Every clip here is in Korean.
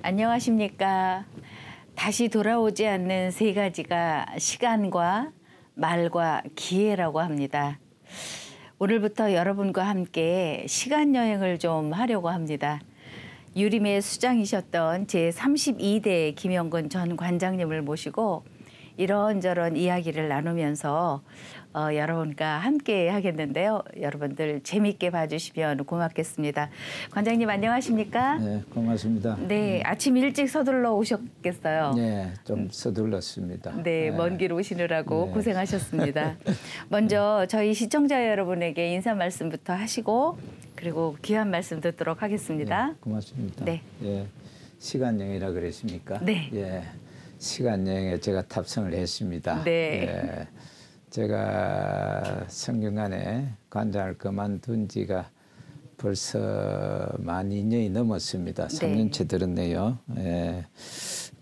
안녕하십니까. 다시 돌아오지 않는 세 가지가 시간과 말과 기회라고 합니다. 오늘부터 여러분과 함께 시간 여행을 좀 하려고 합니다. 유림의 수장이셨던 제32대 김영근 전 관장님을 모시고 이런저런 이야기를 나누면서 여러분과 함께 하겠는데요. 여러분들 재미있게 봐주시면 고맙겠습니다. 관장님 안녕하십니까? 네, 고맙습니다. 네, 아침 일찍 서둘러 오셨겠어요. 네, 좀 서둘렀습니다. 네, 먼 길 오시느라고 네. 고생하셨습니다. 먼저 저희 시청자 여러분에게 인사 말씀부터 하시고 그리고 귀한 말씀 듣도록 하겠습니다. 네, 고맙습니다. 네. 예, 시간 여행이라 그랬습니까? 네. 예, 시간 여행에 제가 탑승을 했습니다. 네. 예, 제가 성균관에 관장을 그만둔 지가 벌써 만 2년이 넘었습니다. 3년째 들었네요. 예.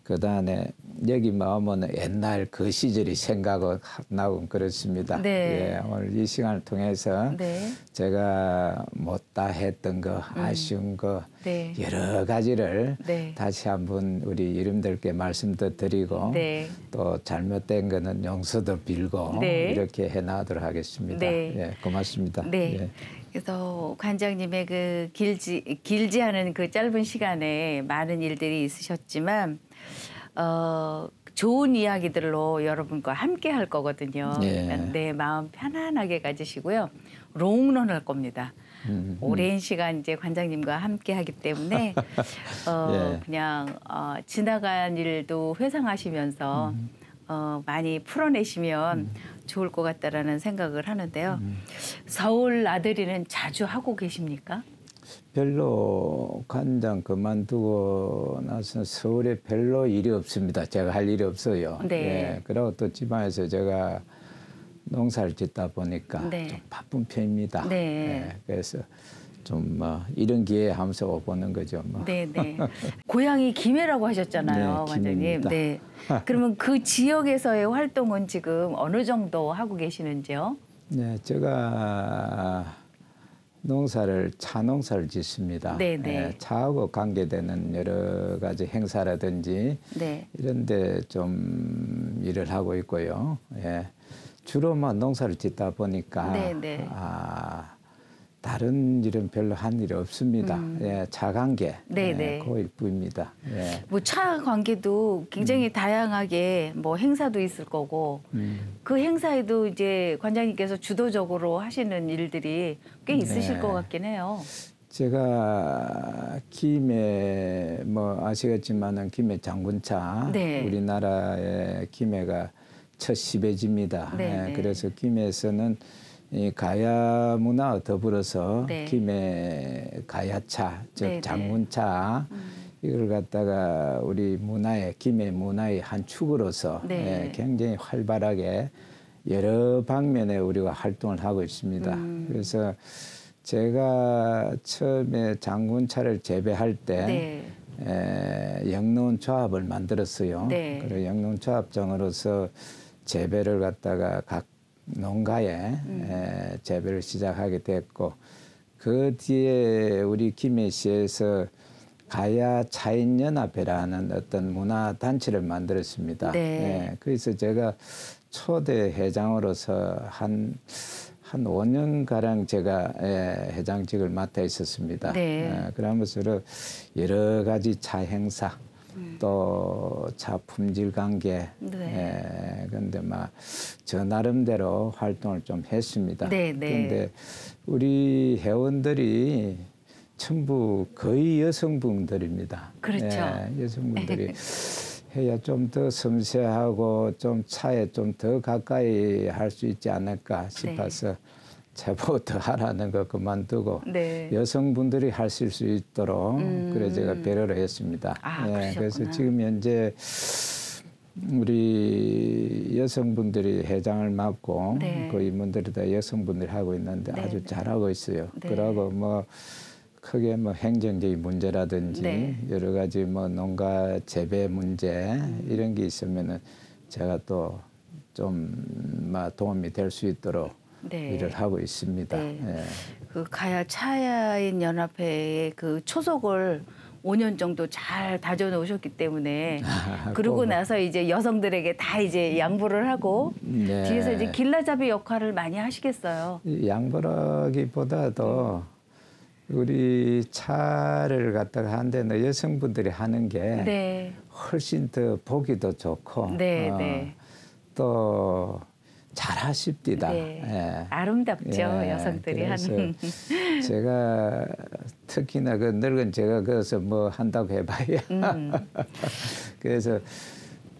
그다음에 여기 오면 옛날 그 시절이 생각나고 그렇습니다. 네. 예, 오늘 이 시간을 통해서 네. 제가 못다 했던 거, 아쉬운 거 네. 여러 가지를 네. 다시 한번 우리 이름들께 말씀도 드리고 네. 또 잘못된 거는 용서도 빌고 네. 이렇게 해나가도록 하겠습니다. 네. 예, 고맙습니다. 네. 예. 그래서 관장님의 그 길지 않은 그 짧은 시간에 많은 일들이 있으셨지만 좋은 이야기들로 여러분과 함께 할 거거든요. 예. 내 마음 편안하게 가지시고요. 롱런 할 겁니다. 오랜 시간 이제 관장님과 함께 하기 때문에 예. 그냥 지나간 일도 회상하시면서 많이 풀어내시면 좋을 것 같다라는 생각을 하는데요. 서울 나들이는 자주 하고 계십니까? 별로 관장 그만두고 나서 서울에 별로 일이 없습니다. 제가 할 일이 없어요. 네. 예, 그리고 또 지방에서 제가 농사를 짓다 보니까 네. 좀 바쁜 편입니다. 네. 예, 그래서 좀 이런 기회에 하면서 오보는 거죠. 뭐. 네네. 고향이 김해라고 하셨잖아요, 네, 관장님. 김해입니다. 네. 그러면 그 지역에서의 활동은 지금 어느 정도 하고 계시는지요? 네, 제가 차 농사를 짓습니다. 네네. 예, 차하고 관계되는 여러 가지 행사라든지 네. 이런 데 좀 일을 하고 있고요. 예, 주로만 농사를 짓다 보니까 네네. 다른 일은 별로 한 일이 없습니다. 예, 차 관계 네네. 예, 그일 뿐입니다. 예. 뭐 차 관계도 굉장히 다양하게 뭐 행사도 있을 거고 그 행사에도 이제 관장님께서 주도적으로 하시는 일들이 꽤 있으실 네. 것 같긴 해요. 제가 김해 아시겠지만은 김해 장군차 네. 우리나라의 김해가 첫 시배지입니다. 네, 예, 네. 그래서 김해에서는 이 가야 문화와 더불어서 네. 김해 가야차 즉 네, 네. 장군차 이걸 갖다가 우리 문화의 김해 문화의 한 축으로서 네. 예, 굉장히 활발하게 여러 방면에 우리가 활동을 하고 있습니다. 그래서 제가 처음에 장군차를 재배할 때 영농 조합을 만들었어요. 네. 그리고 영농 조합장으로서 재배를 갖다가 각 농가에 재배를 시작하게 됐고 그 뒤에 우리 김해시에서 가야 차인연합회라는 어떤 문화 단체를 만들었습니다. 네. 예, 그래서 제가 초대 회장으로서 한 5년 가량 제가 회장직을 맡아 있었습니다. 네. 그러면서 여러 가지 차 행사 또 차 품질 관계 그런데 저 나름대로 활동을 좀 했습니다. 네, 네. 그런데 우리 회원들이 전부 거의 여성분들입니다. 그렇죠. 예, 여성분들이 해야 좀 더 섬세하고 좀 차에 좀 더 가까이 할 수 있지 않을까 싶어서 제보 더 하라는 거 그만두고 네. 여성분들이 하실 수 있도록 그래 제가 배려를 했습니다. 그래서 지금 현재 우리 여성분들이 회장을 맡고 그 임원들이 다 여성분들이 하고 있는데 아주 잘하고 있어요. 그러고 크게 행정적인 문제라든지 여러 가지 농가 재배 문제 이런 게 있으면은 제가 또 좀 도움이 될 수 있도록 일을 하고 있습니다. 그 가야 차인 연합회의 그 초석을 5년 정도 잘 다져 놓으셨기 때문에 그러고 나서 이제 여성들에게 다 이제 양보를 하고 네. 뒤에서 이제 길라잡이 역할을 많이 하시겠어요. 양보라기보다도 우리 차를 갖다가 한 데는 여성분들이 하는 게 네. 훨씬 더 보기도 좋고 네, 네. 또 잘하십디다. 네. 예. 아름답죠. 여성들이 하는. 제가 특히나 그 늙은 제가 거기서 뭐 한다고 해봐야. 그래서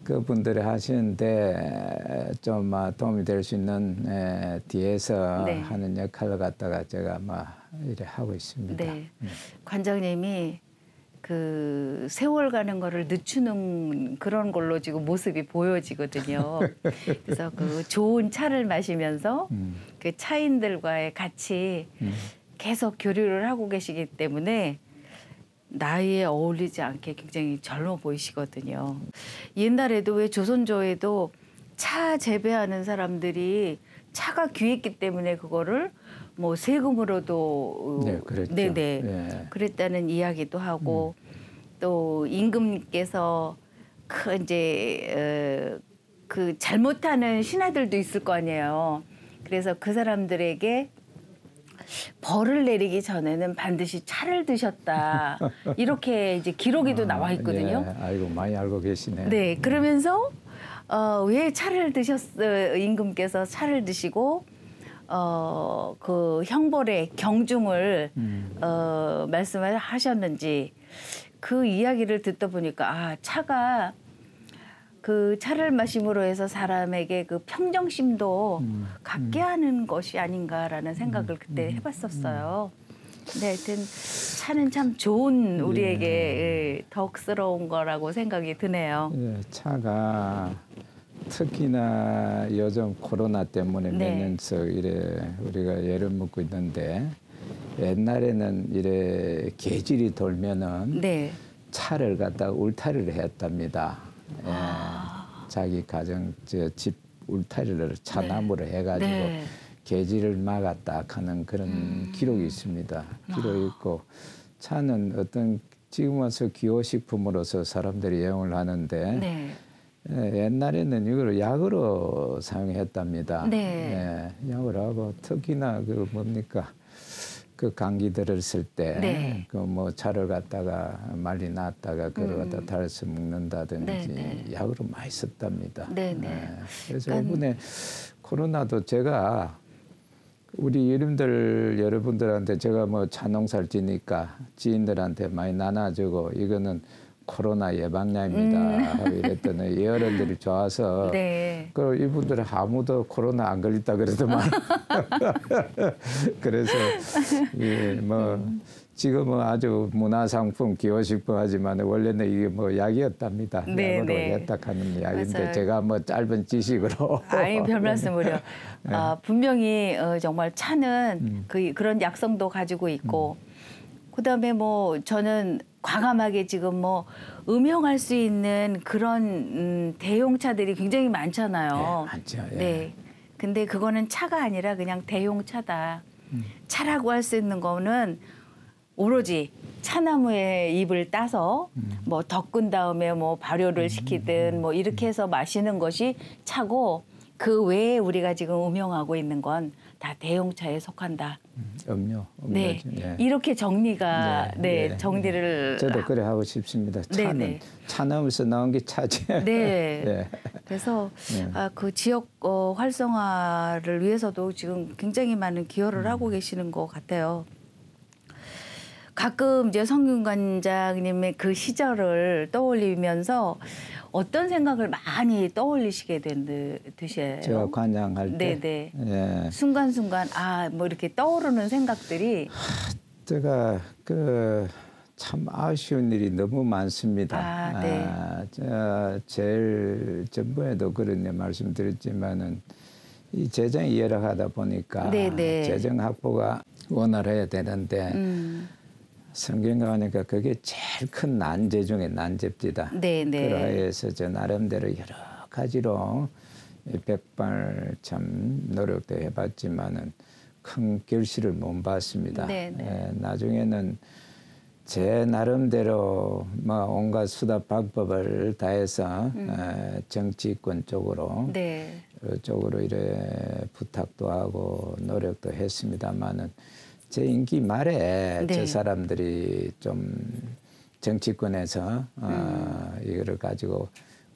그분들이 하시는데 좀 도움이 될 수 있는 뒤에서 네. 하는 역할을 갖다가 제가 이래 하고 있습니다. 네. 관장님이 그 세월 가는 거를 늦추는 그런 걸로 지금 모습이 보여지거든요. 그래서 그 좋은 차를 마시면서 그 차인들과의 같이 계속 교류를 하고 계시기 때문에 나이에 어울리지 않게 굉장히 젊어 보이시거든요. 옛날에도 왜 조선조에도 차 재배하는 사람들이 차가 귀했기 때문에 그거를 뭐 세금으로도 네, 그랬죠. 네네 네. 그랬다는 이야기도 하고 또 임금께서 그 잘못하는 신하들도 있을 거 아니에요. 그래서 그 사람들에게 벌을 내리기 전에는 반드시 차를 드셨다. 이렇게 이제 기록에도 나와 있거든요. 예, 아이고 많이 알고 계시네. 네, 그러면서 왜 차를 임금께서 차를 드시고 그 형벌의 경중을 말씀을 하셨는지 그 이야기를 듣다 보니까 차가 그 차를 마심으로 해서 사람에게 그 평정심도 갖게 하는 것이 아닌가라는 생각을 그때 해봤었어요. 근데 하여튼 차는 참 좋은 우리에게 덕스러운 거라고 생각이 드네요. 예, 차가 특히나 요즘 코로나 때문에 네. 몇 년씩 이래 우리가 예를 묻고 있는데 옛날에는 이래 계절이 돌면은 네. 차를 갖다 울타리를 했답니다. 예, 자기 가정 집 울타리를 차나무로 해가지고 네. 계절을 막았다 하는 그런 기록이 있습니다. 기록이 있고 차는 어떤 지금 와서 기호식품으로서 사람들이 이용을 하는데 네. 옛날에는 이걸 약으로 사용했답니다. 네. 예, 약을 하고 특히나 그 뭡니까 그 감기 들었을 때 네. 그 뭐 차를 갖다가 말리 놨다가 그걸 갖다 달아서 먹는다든지 네, 네. 약으로 많이 썼답니다. 네, 네. 예, 그래서 이번에 코로나도 제가 우리 여러분들한테 제가 뭐 차농사를 지니까 지인들한테 많이 나눠주고 이거는 코로나 예방약입니다 하고 이랬더니 여러분들이 좋아서 네. 그 이분들은 아무도 코로나 안 걸렸다 그러더만 그래서 예, 뭐 지금은 아주 문화상품 기호식품 하지만 원래는 이게 뭐 약이었답니다. 네, 약으로 네. 했다 하는 약인데 맞아요. 제가 뭐 짧은 지식으로 아니 별 말씀을요. 분명히 정말 차는 그런 약성도 가지고 있고 그다음에 뭐 저는 과감하게 지금 뭐 음용할 수 있는 그런 대용차들이 굉장히 많잖아요. 네, 많죠. 예. 네. 근데 그거는 차가 아니라 그냥 대용차다. 차라고 할 수 있는 거는 오로지 차나무에 잎을 따서 뭐 덮은 다음에 뭐 발효를 시키든 뭐 이렇게 해서 마시는 것이 차고 그 외에 우리가 지금 음용하고 있는 건 다 대용차에 속한다. 음료. 네, 예. 이렇게 정리가 네, 정리를 저도 그래 하고 싶습니다. 차는 네. 차나무에서 나온 게 차지. 네. 네. 그래서 네. 그 지역 활성화를 위해서도 지금 굉장히 많은 기여를 하고 계시는 것 같아요. 가끔 이제 성균 관장님의 그 시절을 떠올리면서 어떤 생각을 많이 떠올리시게 드세요? 제가 관장할 때. 네네. 예. 순간순간 뭐 이렇게 떠오르는 생각들이 제가 참 아쉬운 일이 너무 많습니다. 네. 제일 전번에도 그런 말씀드렸지만은 이 재정이 열악하다 보니까 네네. 재정 확보가 원활해야 되는데 성경 가니까 그게 제일 큰 난제 중에 난제입니다. 네네. 그러해서 저 나름대로 여러 가지로 백발 참 노력도 해봤지만은 큰 결실을 못 봤습니다. 네네. 나중에는 제 나름대로 뭐 온갖 수다 방법을 다해서 정치권 쪽으로 네. 쪽으로 이래 부탁도 하고 노력도 했습니다만은 제 임기 말에 네. 저 사람들이 좀 정치권에서 이거를 가지고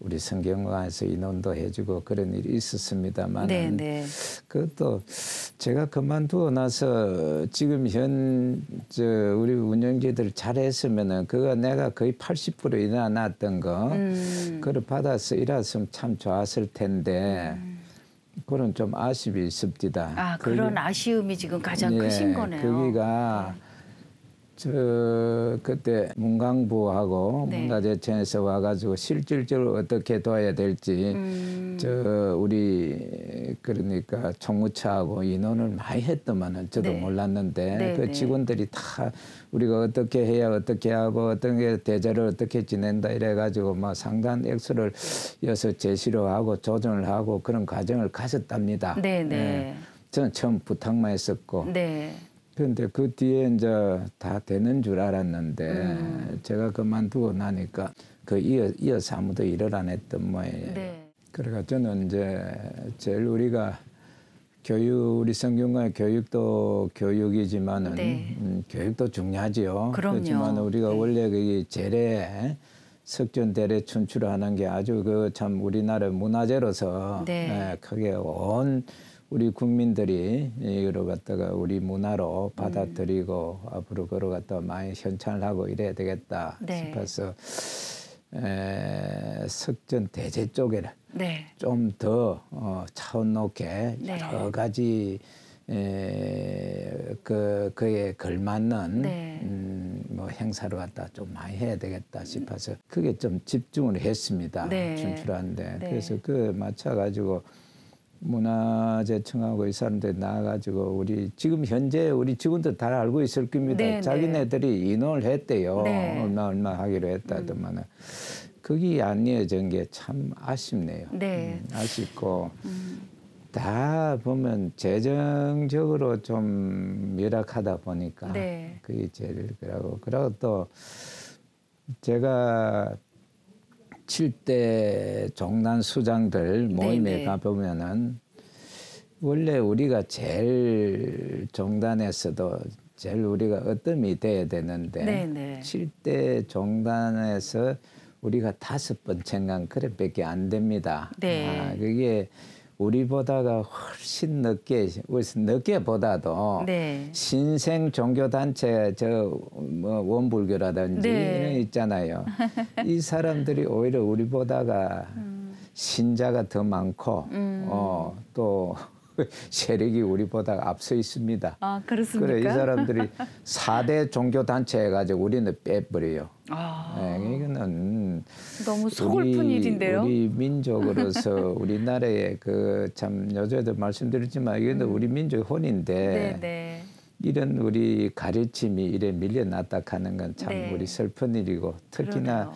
우리 성경관에서 인원도 해주고 그런 일이 있었습니다만 네, 네. 그것도 제가 그만두고 나서 지금 우리 운영진들 잘했으면은 그거 내가 거의 80% 일어났던 거 그걸 받아서 일했으면 참 좋았을 텐데 그런 좀 아쉬움이 있습니다. 아, 그런 아쉬움이 지금 가장 예, 크신 거네요. 거기가 그때 문광부하고 네. 문화재청에서 와가지고 실질적으로 어떻게 도와야 될지 우리 그러니까 총무처하고 인원을 많이 했더만은 저도 네. 몰랐는데 네, 그 네. 직원들이 다 우리가 어떻게 해야 어떻게 하고 어떤 게 대제를 어떻게 지낸다 이래가지고 막 상당한 액수를 여서 제시를 하고 조정을 하고 그런 과정을 가졌답니다. 네, 네. 예. 저는 처음 부탁만 했었고. 네. 그런데 그 뒤에 이제 다 되는 줄 알았는데 제가 그만두고 나니까 그 이어서 아무도 일을 안 했던 모양이에요. 네. 그래가 저는 이제 제일 우리가 우리 성균관의 교육도 교육이지만은 네. 교육도 중요하지요. 그럼요. 그렇지만 우리가 네. 원래 그 재래 석전 대례 춘추하는 게 아주 그 참 우리나라 문화재로서 네. 크게 온 우리 국민들이 이걸 갖다가 우리 문화로 받아들이고 앞으로 그걸 갖다가 많이 현찬을 하고 이래야 되겠다 네. 싶어서 석전 대제 쪽에 네. 좀 더 차원 높게 네. 여러 가지 그에 걸맞는 네. 뭐 행사를 갖다 좀 많이 해야 되겠다 싶어서 그게 좀 집중을 했습니다. 네. 춘추라는데 네. 그래서 그 맞춰가지고 문화재청하고 이 사람들이 나와가지고 우리 지금 현재 우리 직원들 다 알고 있을 겁니다. 네, 자기네들이 인원을 했대요. 네. 얼마 하기로 했다더만은 그게 안 이어진 게 참 아쉽네요. 네. 아쉽고 다 보면 재정적으로 좀 열악하다 보니까 네. 그게 제일 그러고 또 제가 7대 종단 수장들 모임에 네. 가보면은 원래 우리가 제일 종단에서도 제일 우리가 어뜸이 돼야 되는데 네, 네. 7대 종단에서 우리가 5번째인가 그래밖에 안 됩니다. 네. 그게 우리보다가 훨씬 늦게 보다도 네. 신생 종교 단체 뭐 원불교라든지 네. 이런 거 있잖아요. 이 사람들이 오히려 우리보다가 신자가 더 많고 또 세력이 우리보다 앞서 있습니다. 아, 그렇습니까? 그래 이 사람들이 4대 종교 단체 해가지고 우리는 빼버려요. 아, 이거는 너무 서글픈 일인데요. 우리 민족으로서 우리나라의 그 참 요새도 말씀드렸지만 이건 우리 민족의 혼인데 네, 네. 이런 우리 가르침이 이래 밀려났다 하는 건 참 네. 우리 슬픈 일이고 특히나 그러네요.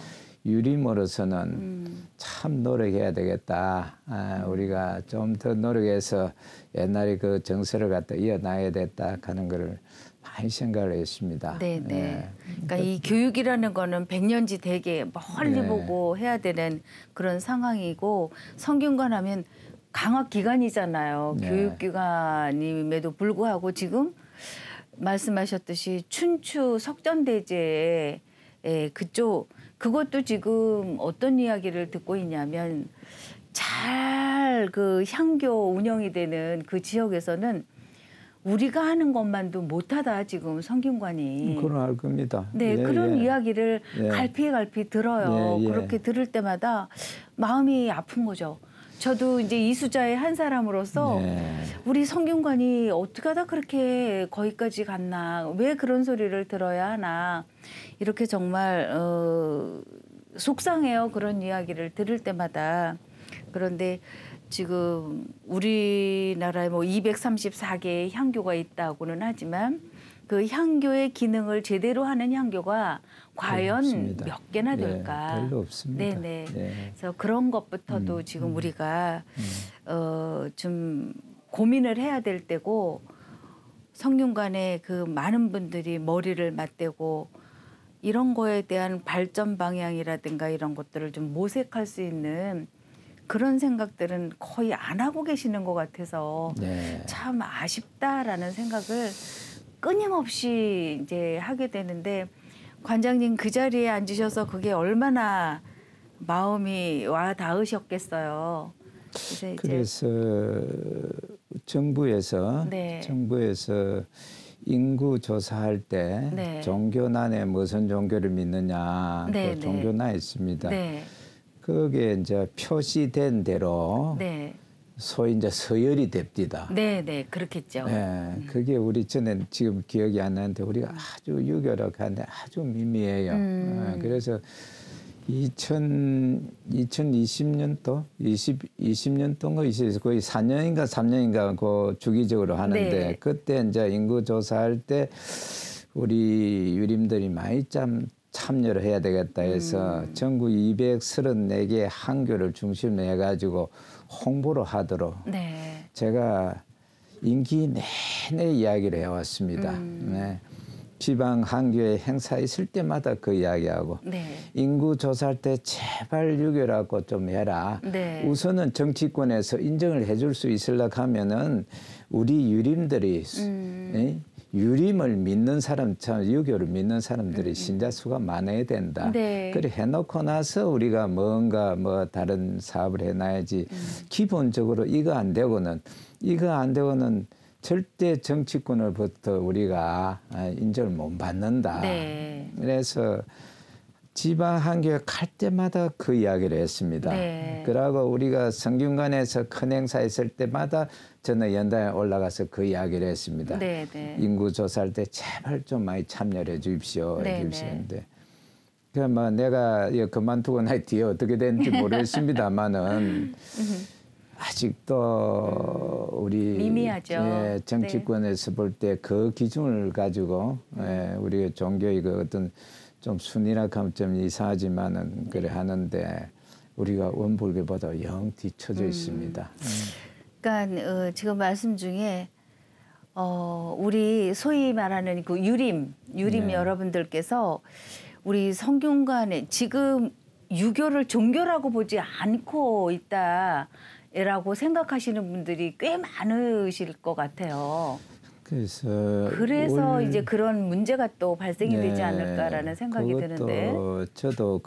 유림으로서는 참 노력해야 되겠다. 우리가 좀 더 노력해서 옛날에 그 정서를 갖다 이어나가야 됐다 하는 거를 많이 생각을 했습니다. 네, 네. 예. 그러니까 이 교육이라는 거는 백년지 되게 멀리 네. 보고 해야 되는 그런 상황이고 성균관 하면 강학기관이잖아요. 네. 교육기관임에도 불구하고 지금 말씀하셨듯이 춘추 석전대제 그것도 지금 어떤 이야기를 듣고 있냐면 잘 그 향교 운영이 되는 그 지역에서는 우리가 하는 것만도 못하다 지금 성균관이. 그건 알 겁니다. 네, 그런 이야기를 예. 갈피 들어요. 예. 그렇게 들을 때마다 마음이 아픈 거죠. 저도 이제 이수자의 한 사람으로서 네. 우리 성균관이 어떻게 하다 그렇게 거기까지 갔나, 왜 그런 소리를 들어야 하나, 이렇게 정말 속상해요. 그런 이야기를 들을 때마다. 그런데 지금 우리나라에 뭐 234개의 향교가 있다고는 하지만 그 향교의 기능을 제대로 하는 향교가 과연 없습니다. 몇 개나 될까? 별로 없습니다. 네네. 네. 그래서 그런 것부터도 지금 우리가 좀 고민을 해야 될 때고 성균관에 그 많은 분들이 머리를 맞대고 이런 거에 대한 발전 방향이라든가 이런 것들을 좀 모색할 수 있는 그런 생각들은 거의 안 하고 계시는 것 같아서 네. 참 아쉽다라는 생각을 끊임없이 이제 하게 되는데 관장님 그 자리에 앉으셔서 그게 얼마나 마음이 와 닿으셨겠어요. 그래서 정부에서 네. 정부에서 인구 조사할 때 네. 종교난에 무슨 종교를 믿느냐 네, 그 종교난 있습니다. 네. 거기에 이제 표시된 대로 네. 소위 이제 서열이 됩니다. 네, 네, 그렇겠죠. 네, 그게 우리 전에 지금 기억이 안 나는데 우리가 아주 유교력한데 아주 미미해요. 그래서 2020년도 20년도인가 있어서 거의 4년인가 3년인가 그 주기적으로 하는데 네. 그때 이제 인구 조사할 때 우리 유림들이 많이 참여를 해야 되겠다 해서 전국 234개 항교를 중심으로 해가지고 홍보를 하도록 네. 제가 임기 내내 이야기를 해왔습니다. 네. 지방 항교에 행사 있을 때마다 그 이야기하고 네. 인구 조사할 때 제발 유교라고 좀 해라. 네. 우선은 정치권에서 인정을 해줄 수 있으려고 하면은 우리 유림들이 유림을 믿는 사람, 참 유교를 믿는 사람들이 신자 수가 많아야 된다. 네. 그래 해놓고 나서 우리가 뭔가 뭐 다른 사업을 해놔야지. 기본적으로 이거 안 되고는 절대 정치권으로부터 우리가 인정을 못 받는다. 네. 그래서 지방 한교회 갈 때마다 그 이야기를 했습니다. 네. 그러고 우리가 성균관에서 큰 행사 있을 때마다 저는 연단에 올라가서 그 이야기를 했습니다. 네, 네. 인구 조사할 때 제발 좀 많이 참여를 해 주십시오. 네, 해주시는데. 그 뭐 내가 그만두고 난 뒤에 어떻게 됐는지 모르겠습니다만은 아직도 우리 미미하죠. 예, 정치권에서 볼 때 그 기준을 가지고 우리 종교의 그 어떤 좀 순위락하면 좀 이상하지만은 그래 하는데 우리가 원불교보다 영 뒤처져 있습니다. 그러니까 지금 말씀 중에 우리 소위 말하는 그 유림 네. 여러분들께서 우리 성균관에 지금 유교를 종교라고 보지 않고 있다라고 생각하시는 분들이 꽤 많으실 것 같아요. 그래서 이제 그런 문제가 또 발생이 되지 않을까라는 생각이 드는데. 저도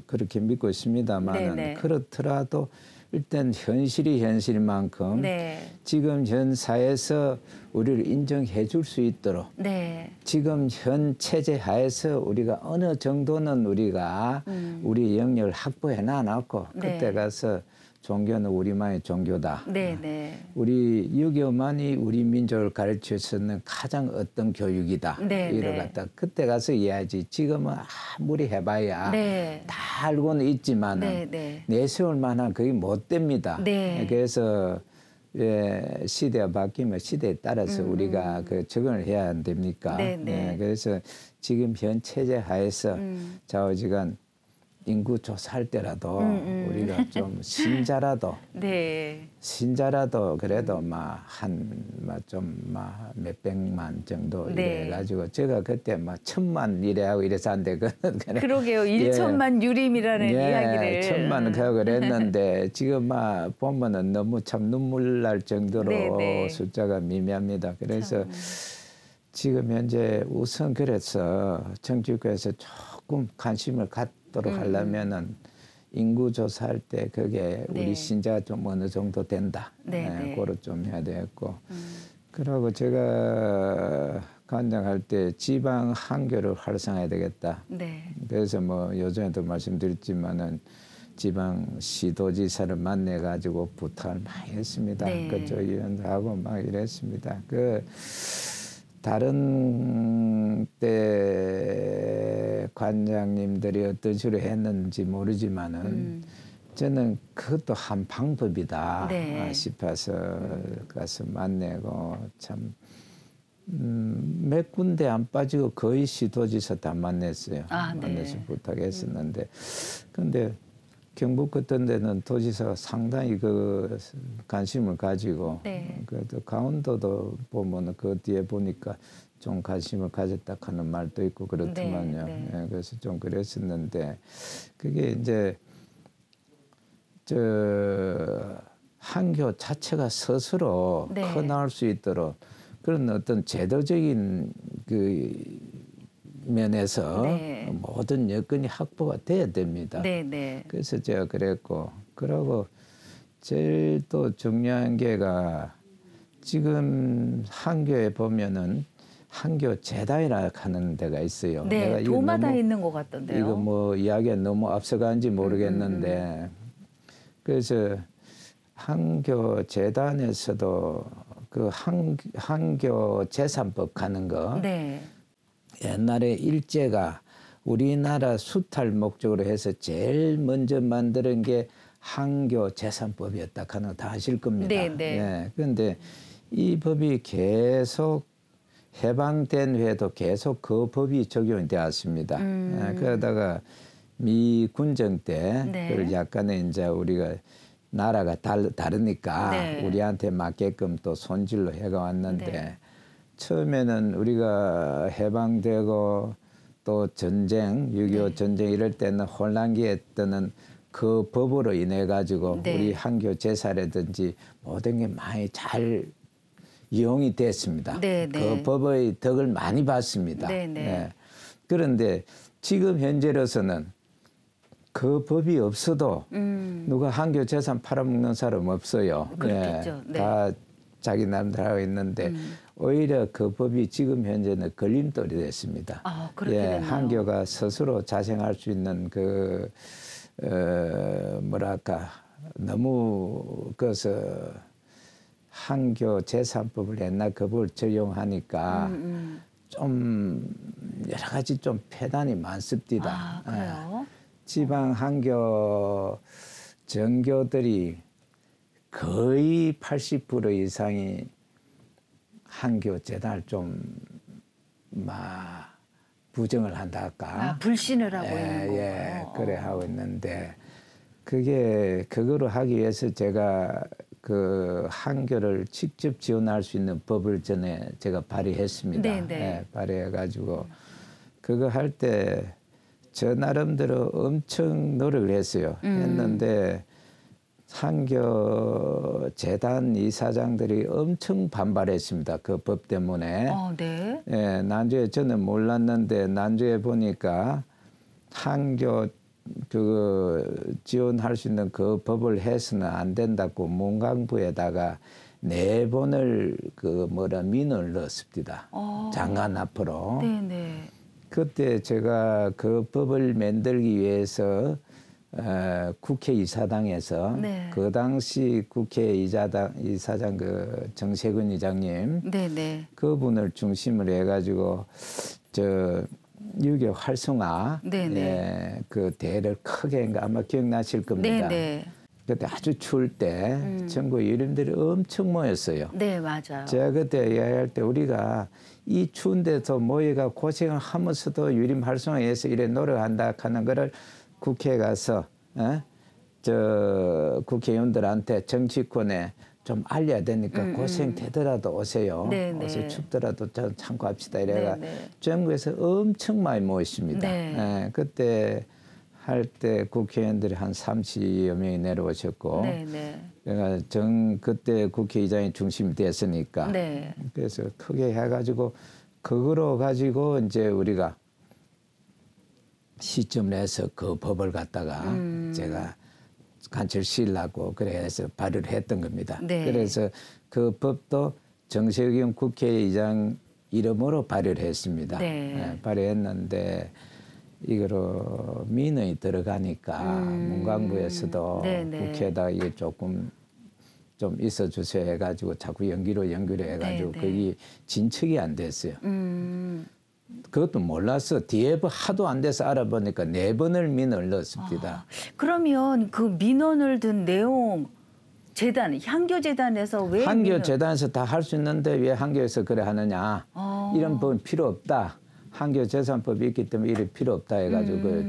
그렇게 믿고 있습니다만 네네. 그렇더라도 일단 현실이 현실인 만큼 네. 지금 현 사회에서 우리를 인정해 줄 수 있도록 네. 지금 현 체제 하에서 우리가 어느 정도는 우리가 우리 영역을 확보해 놔놓고 네. 그때 가서 종교는 우리만의 종교다. 네, 네. 우리 유교만이 우리 민족을 가르칠 수 있는 가장 어떤 교육이다. 네, 이를 네. 갖다 그때 가서 이해하지. 지금은 아무리 해봐야 네. 다 알고는 있지만은 네, 네. 내세울 만한 그게 못 됩니다. 네. 그래서 시대가 바뀌면 시대에 따라서 우리가 그 적응을 해야 안 됩니까? 네, 네. 그래서 지금 현 체제 하에서 좌우지간 인구 조사할 때라도 우리가 좀 신자라도 네. 그래도 몇백만 정도 네. 이래 가지고 제가 그때 1,000만 이래하고 이래서 한데 그러게요. 1천만 유림이라는 이야기를. 1,000만 하고 그랬는데 지금 보면은 너무 참 눈물 날 정도로 네, 네. 숫자가 미미합니다. 그래서 지금 현재 우선 그래서 정치권에서 조금 관심을 갖도록 하려면은 인구 조사할 때 그게 네. 우리 신자가 좀 어느 정도 된다. 네, 네. 그걸 좀 해야 되겠고. 그러고 제가 관장할 때 지방 한교를 활성화해야 되겠다. 네. 그래서 요전에도 말씀드렸지만은 지방 시도지사를 만나 가지고 부탁을 많이 했습니다. 네. 그쪽 의원도 하고 막 이랬습니다. 다른 때 관장님들이 어떤 식으로 했는지 모르지만은 저는 그것도 한 방법이다 네. 싶어서 가서 만나고 참 몇 군데 안 빠지고 거의 시도지사 다 만났어요. 아, 네. 만나서 부탁했었는데 근데 경북 같은 데는 도지사가 상당히 그 관심을 가지고 네. 그래도 강원도도 보면 그 뒤에 보니까 좀 관심을 가졌다 하는 말도 있고 그렇더만요. 네, 네. 예, 그래서 좀 그랬었는데 그게 이제 저 한교 자체가 스스로 네. 커나올 수 있도록 그런 어떤 제도적인 그 면에서 네. 모든 여건이 확보가 돼야 됩니다. 네, 네. 그래서 제가 그랬고 그러고 제일 또 중요한 게가 지금 한교에 보면은 한교 재단이라 하는 데가 있어요. 네, 내가 이거 도마다 너무, 있는 것 같던데요. 이거 뭐 이야기가 너무 앞서간지 모르겠는데 그래서 한교 재단에서도 그 한교 재산법 가는 거 네. 옛날에 일제가 우리나라 수탈 목적으로 해서 제일 먼저 만드는 게 한교 재산법이었다 하는 거 다 아실 겁니다. 네, 네. 예. 그런데 이 법이 계속 해방된 후에도 계속 그 법이 적용이 되었습니다. 예, 그러다가 미 군정 때 네. 그걸 약간의 이제 우리가 나라가 다르니까 네. 우리한테 맞게끔 또 손질로 해가 왔는데 네. 처음에는 우리가 해방되고 또 전쟁, 6.25 네. 전쟁 이럴 때는 혼란기에 뜨는 그 법으로 인해 가지고 네. 우리 한교 제사라든지 모든 게 많이 잘 이용이 됐습니다. 네, 네. 그 법의 덕을 많이 봤습니다. 네, 네. 예. 그런데 지금 현재로서는 그 법이 없어도 누가 한교 재산 팔아먹는 사람 없어요. 그렇겠죠. 네. 다 자기 나름대로 하고 있는데 오히려 그 법이 지금 현재는 걸림돌이 됐습니다. 아, 그렇게 됐나요? 한교가 스스로 자생할 수 있는 그 뭐랄까 너무 그래서 한교 재산법을 옛날 그 법을 적용하니까 좀 여러 가지 좀 폐단이 많습니다. 아, 그래요? 지방 한교 정교들이 거의 80% 이상이 한교 재단을 좀 부정을 한다 할까? 아, 불신을 하고 있는 건가요? 예, 그래 하고 있는데 그게 그거를 하기 위해서 제가 그 한교를 직접 지원할 수 있는 법을 전에 제가 발의했습니다. 네, 네. 예, 발의해가지고 그거 할 때 저 나름대로 엄청 노력을 했어요. 했는데 한교 재단 이사장들이 엄청 반발했습니다. 그 법 때문에. 네. 예, 난주에 저는 몰랐는데 난주에 보니까 한교 그 지원할 수 있는 그 법을 해서는 안 된다고 문광부에다가 4번을 그 민원을 넣었습니다. 장관 앞으로. 네네. 그때 제가 그 법을 만들기 위해서 국회이사당에서 네. 그 당시 국회이사장 그 정세근 의장님 네네. 그분을 중심으로 해가지고 저 6.25 활성화 네네. 예, 그 대회를 크게 한 거 아마 기억나실 겁니다. 네네. 그때 아주 추울 때 전국 유림들이 엄청 모였어요. 네, 맞아요. 제가 그때 이야기할 때 우리가 이 추운 데서 모여가 고생을 하면서도 유림 활성화해서 이래 노력한다 하는 거를 국회에 가서 저 국회의원들한테 정치권에 좀 알려야 되니까 고생 되더라도 오세요. 네네. 어서 춥더라도 좀 참고합시다. 이래가 네네. 전국에서 엄청 많이 모였습니다. 네. 예, 그때 할 때 국회의원들이 한 30여 명이 내려오셨고 네네. 내가 그때 국회의장이 중심이 됐으니까 네. 그래서 크게 해가지고 그거로 가지고 이제 우리가 시점을 해서 그 법을 갖다가 제가 간철시키려고 그래서 발의를 했던 겁니다. 네. 그래서 그 법도 정세균 국회의장 이름으로 발의를 했습니다. 네. 예, 발의했는데 이거로 민원이 들어가니까 문광부에서도 네네. 국회에다 이게 조금 좀 있어 주세요 해가지고 자꾸 연결해가지고 네네. 거기 진척이 안 됐어요. 그것도 몰라서 뒤에 하도 안 돼서 알아보니까 4번을 민원을 넣었습니다. 그러면 그 민원을 든 내용 재단, 한교재단에서 왜 한교재단에서 다 할 수 있는데 왜 한교에서 그래 하느냐. 이런 법은 필요 없다. 한교재산법이 있기 때문에 이래 필요 없다 해가지고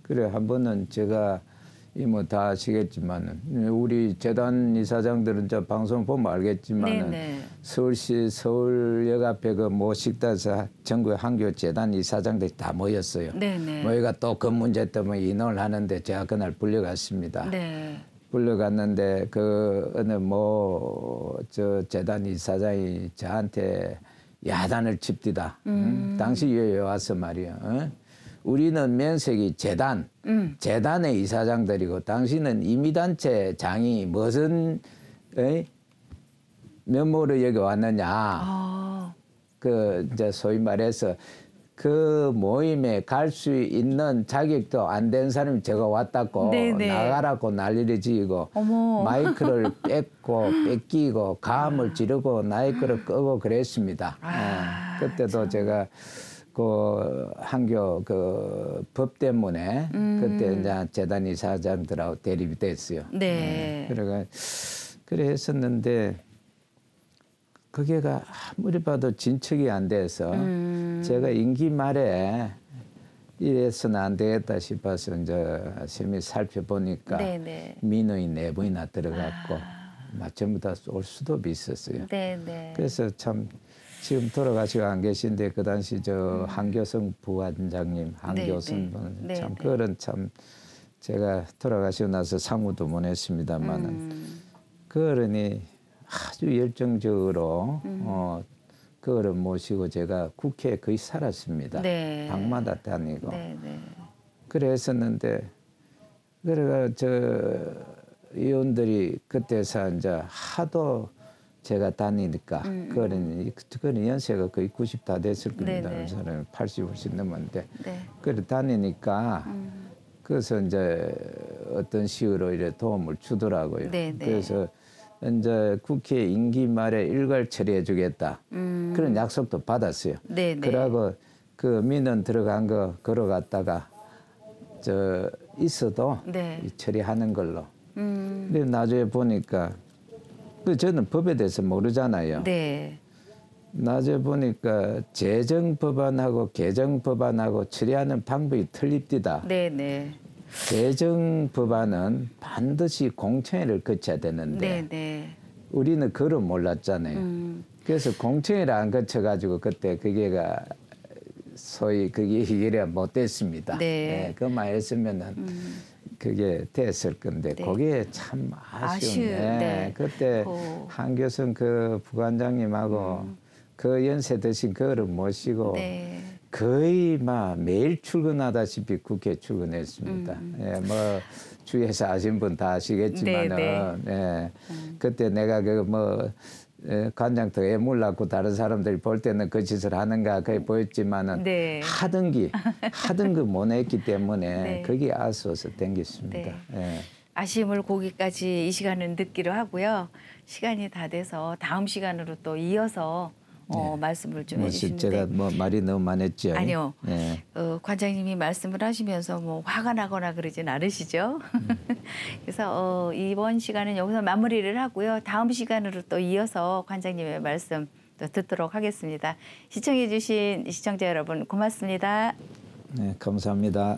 그래 한 번은 제가 뭐 다 아시겠지만은 우리 재단 이사장들은 저 방송 보면 알겠지만은 네네. 서울시 서울역 앞에 그 모 식당에서 전국 한교 재단 이사장들이 다 모였어요. 네네. 모여가 또 그 문제 때문에 인원을 하는데 제가 그날 불려갔습니다. 네. 불려갔는데 그 어느 뭐 저 재단 이사장이 저한테 야단을 칩디다. 당시 여기 와서 말이야. 우리는 면색이 재단, 재단의 이사장들이고 당신은 임의단체 장이 무슨 면모로 여기 왔느냐. 그 이제 소위 말해서 그 모임에 갈 수 있는 자격도 안 된 사람이 제가 왔다고 네네. 나가라고 난리를 지고 어머. 마이크를 뺏기고 가음을 지르고 마이크를 끄고 그랬습니다. 그때도 제가 그 한교 그 법 때문에 그때 이제 재단 이사장들하고 대립이 됐어요. 네. 그래 했었는데 그게가 아무리 봐도 진척이 안 돼서 제가 임기 말에 이래서는 안 되겠다 싶어서 이제 세밀히 살펴보니까 네네. 민원이 4번이나 들어갔고 전부 다 올 수도 있었어요. 네네. 그래서 참 지금 돌아가시고 안 계신데 그 당시 저 한교성 부관장님, 한교성 네네. 참 네네. 그런 참 제가 돌아가시고 나서 상무도 못 했습니다만은 그러니 아주 열정적으로 그거를 모시고 제가 국회에 거의 살았습니다. 네. 방마다 다니고. 네네. 그랬었는데 그래가 저 의원들이 그때서 이제 하도 제가 다니니까 그런 연세가 거의 90 다 됐을 겁니다. 네네. 저는 80 훨씬 넘었는데 네. 그래 다니니까 그래서 이제 어떤 식으로 이래 도움을 주더라고요. 네네. 그래서 이제 국회 임기 말에 일괄 처리해 주겠다. 그런 약속도 받았어요. 네네. 그러고 그 민원 들어간 거 걸어갔다가 저 있어도 네. 처리하는 걸로. 근데 나중에 보니까 그 저는 법에 대해서 모르잖아요. 네. 나중에 보니까 재정법안하고 개정법안하고 처리하는 방법이 틀립디다. 네네. 개정법안은 반드시 공청회를 거쳐야 되는데 네네. 우리는 그걸 몰랐잖아요. 그래서 공청회를 안 거쳐가지고 그때 그게가 소위 그게 해결이 못 됐습니다. 네. 그만 했으면은 그게 됐을 건데 네. 그게 참 아쉬운데 네. 그때 한교성 그 부관장님하고 그 연세 드신 그거를 모시고 네. 거의 막 매일 출근하다시피 국회 출근했습니다. 예, 뭐 주위에서 아신 분 다 아시겠지만은 예, 그때 내가 그 뭐 관장도 애물 낳고 다른 사람들이 볼 때는 그 짓을 하는가 그게 보였지만은 네. 하던 거 못 했기 때문에 네. 그게 아쉬워서 땡겼습니다. 네. 예. 아쉬움을 거기까지 이 시간은 듣기로 하고요. 시간이 다 돼서 다음 시간으로 또 이어서 말씀을 좀 뭐 해주시는데. 제가 뭐 말이 너무 많았죠. 아니요. 예. 관장님이 말씀을 하시면서 뭐 화가 나거나 그러진 않으시죠? 그래서 이번 시간은 여기서 마무리를 하고요. 다음 시간으로 또 이어서 관장님의 말씀 또 듣도록 하겠습니다. 시청해 주신 시청자 여러분 고맙습니다. 네, 감사합니다.